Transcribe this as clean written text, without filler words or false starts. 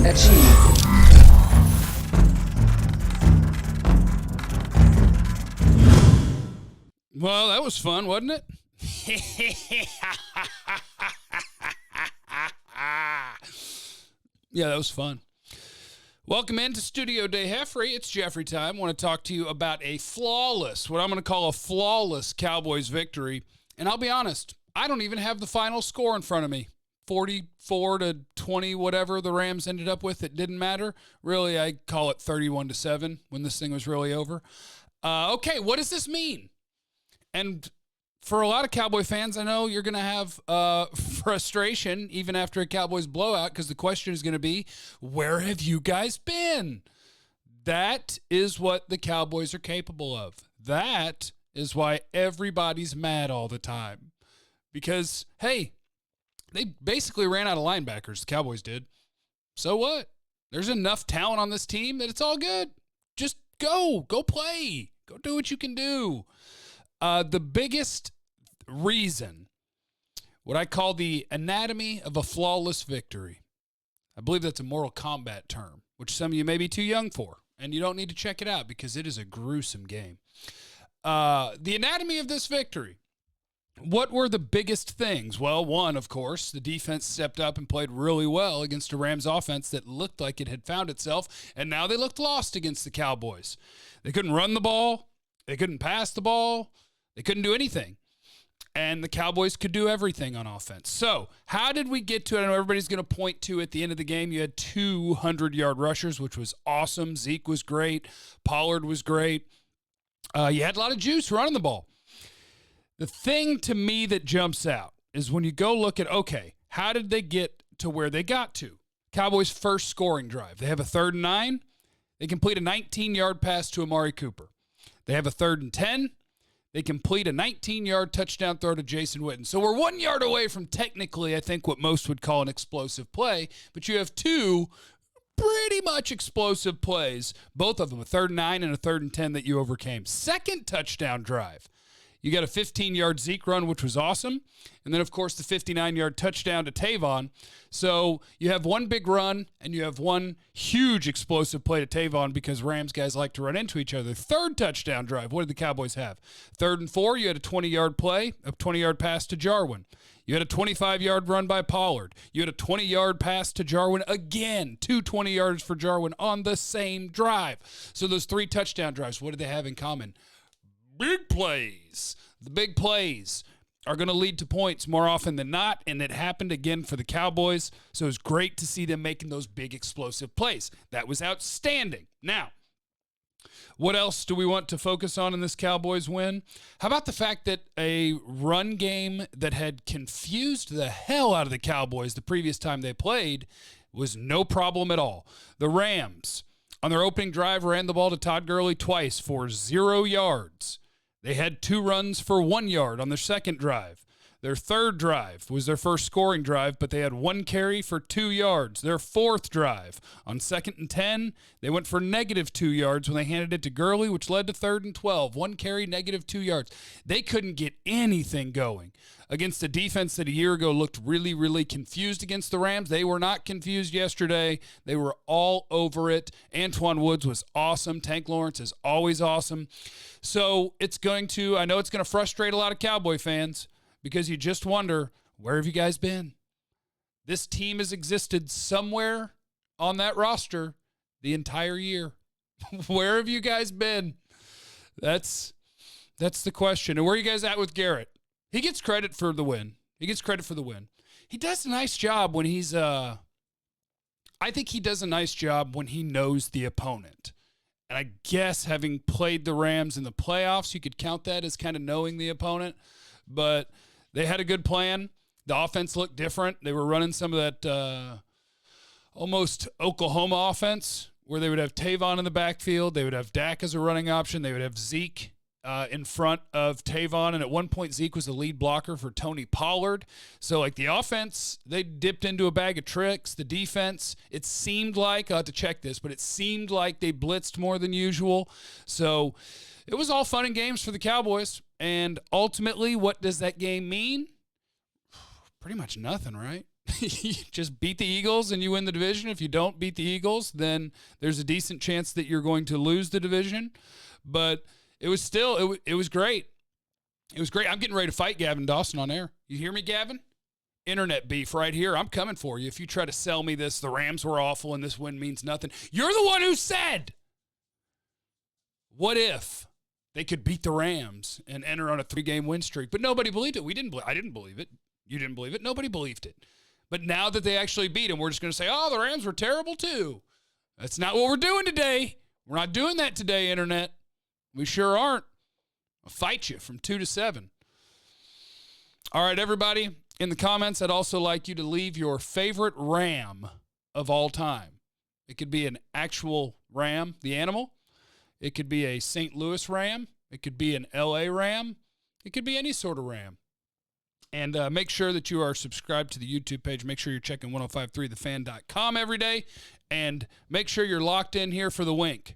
achieved. Well, that was fun, wasn't it? Yeah, that was fun. Welcome into Studio Day Heffrey. It's Jeffrey time. I want to talk to you about a flawless, what I'm going to call a flawless Cowboys victory. And I'll be honest, I don't even have the final score in front of me. 44-20, whatever the Rams ended up with. It didn't matter. Really, I call it 31-7 when this thing was really over. Okay, what does this mean? And for a lot of Cowboy fans, I know you're going to have frustration even after a Cowboys blowout because the question is going to be, where have you guys been? That is what the Cowboys are capable of. That is why everybody's mad all the time. Because, hey, they basically ran out of linebackers, the Cowboys did. So what? There's enough talent on this team that it's all good. Just go play. Go do what you can do. The biggest reason, what I call the anatomy of a flawless victory, I believe that's a Mortal Kombat term, which some of you may be too young for, and you don't need to check it out because it is a gruesome game. The anatomy of this victory, what were the biggest things? Well, one, of course, the defense stepped up and played really well against a Rams offense that looked like it had found itself, and now they looked lost against the Cowboys. They couldn't run the ball. They couldn't pass the ball. They couldn't do anything. And the Cowboys could do everything on offense. So how did we get to it? I know everybody's going to point to at the end of the game, you had 200-yard rushers, which was awesome. Zeke was great. Pollard was great. You had a lot of juice running the ball. The thing to me that jumps out is when you go look at, okay, how did they get to where they got to? Cowboys' first scoring drive. They have a 3rd and 9. They complete a 19-yard pass to Amari Cooper. They have a 3rd and 10. They complete a 19-yard touchdown throw to Jason Witten. So we're 1 yard away from technically, I think, what most would call an explosive play. But you have two pretty much explosive plays, both of them, a 3rd and 9 and a 3rd and 10 that you overcame. Second touchdown drive. You got a 15-yard Zeke run, which was awesome. And then, of course, the 59-yard touchdown to Tavon. So you have one big run, and you have one huge explosive play to Tavon because Rams guys like to run into each other. Third touchdown drive, what did the Cowboys have? 3rd and 4, you had a 20-yard play, a 20-yard pass to Jarwin. You had a 25-yard run by Pollard. You had a 20-yard pass to Jarwin again. 2 20 yards for Jarwin on the same drive. So those 3 touchdown drives, what did they have in common? Big plays. The big plays are going to lead to points more often than not, and it happened again for the Cowboys. So it was great to see them making those big explosive plays. That was outstanding. Now, what else do we want to focus on in this Cowboys win? How about the fact that a run game that had confused the hell out of the Cowboys the previous time they played was no problem at all? The Rams, on their opening drive, ran the ball to Todd Gurley twice for 0 yards. They had 2 runs for 1 yard on their second drive. Their third drive was their first scoring drive, but they had 1 carry for 2 yards. Their fourth drive, on 2nd and 10, they went for -2 yards when they handed it to Gurley, which led to 3rd and 12. 1 carry, -2 yards. They couldn't get anything going against a defense that a year ago looked really, really confused against the Rams. They were not confused yesterday. They were all over it. Antoine Woods was awesome. Tank Lawrence is always awesome. So I know it's going to frustrate a lot of Cowboy fans because you just wonder, where have you guys been? This team has existed somewhere on that roster the entire year. Where have you guys been? That's the question. And where are you guys at with Garrett? He gets credit for the win. He does a nice job when he's I think he does a nice job when he knows the opponent. And I guess having played the Rams in the playoffs, you could count that as kind of knowing the opponent. But they had a good plan. The offense looked different. They were running some of that almost Oklahoma offense where they would have Tavon in the backfield. They would have Dak as a running option. They would have Zeke in front of Tavon. And at one point, Zeke was the lead blocker for Tony Pollard. So, like, the offense, they dipped into a bag of tricks. The defense, it seemed like, I'll have to check this, but it seemed like they blitzed more than usual. So, it was all fun and games for the Cowboys. And ultimately, what does that game mean? Pretty much nothing, right? You just beat the Eagles and you win the division. If you don't beat the Eagles, then there's a decent chance that you're going to lose the division. But it was still, it was great. It was great. I'm getting ready to fight Gavin Dawson on air. You hear me, Gavin? Internet beef right here. I'm coming for you. If you try to sell me this, the Rams were awful and this win means nothing. You're the one who said, what if they could beat the Rams and enter on a 3-game win streak? But nobody believed it. I didn't believe it. You didn't believe it. Nobody believed it. But now that they actually beat them, we're just going to say, oh, the Rams were terrible too. That's not what we're doing today. We're not doing that today, Internet. We sure aren't. I'll fight you from 2 to 7. All right, everybody. In the comments, I'd also like you to leave your favorite Ram of all time. It could be an actual ram, the animal. It could be a St. Louis Ram. It could be an L.A. Ram. It could be any sort of Ram. And make sure that you are subscribed to the YouTube page. Make sure you're checking 1053thefan.com every day. And make sure you're locked in here for the wink.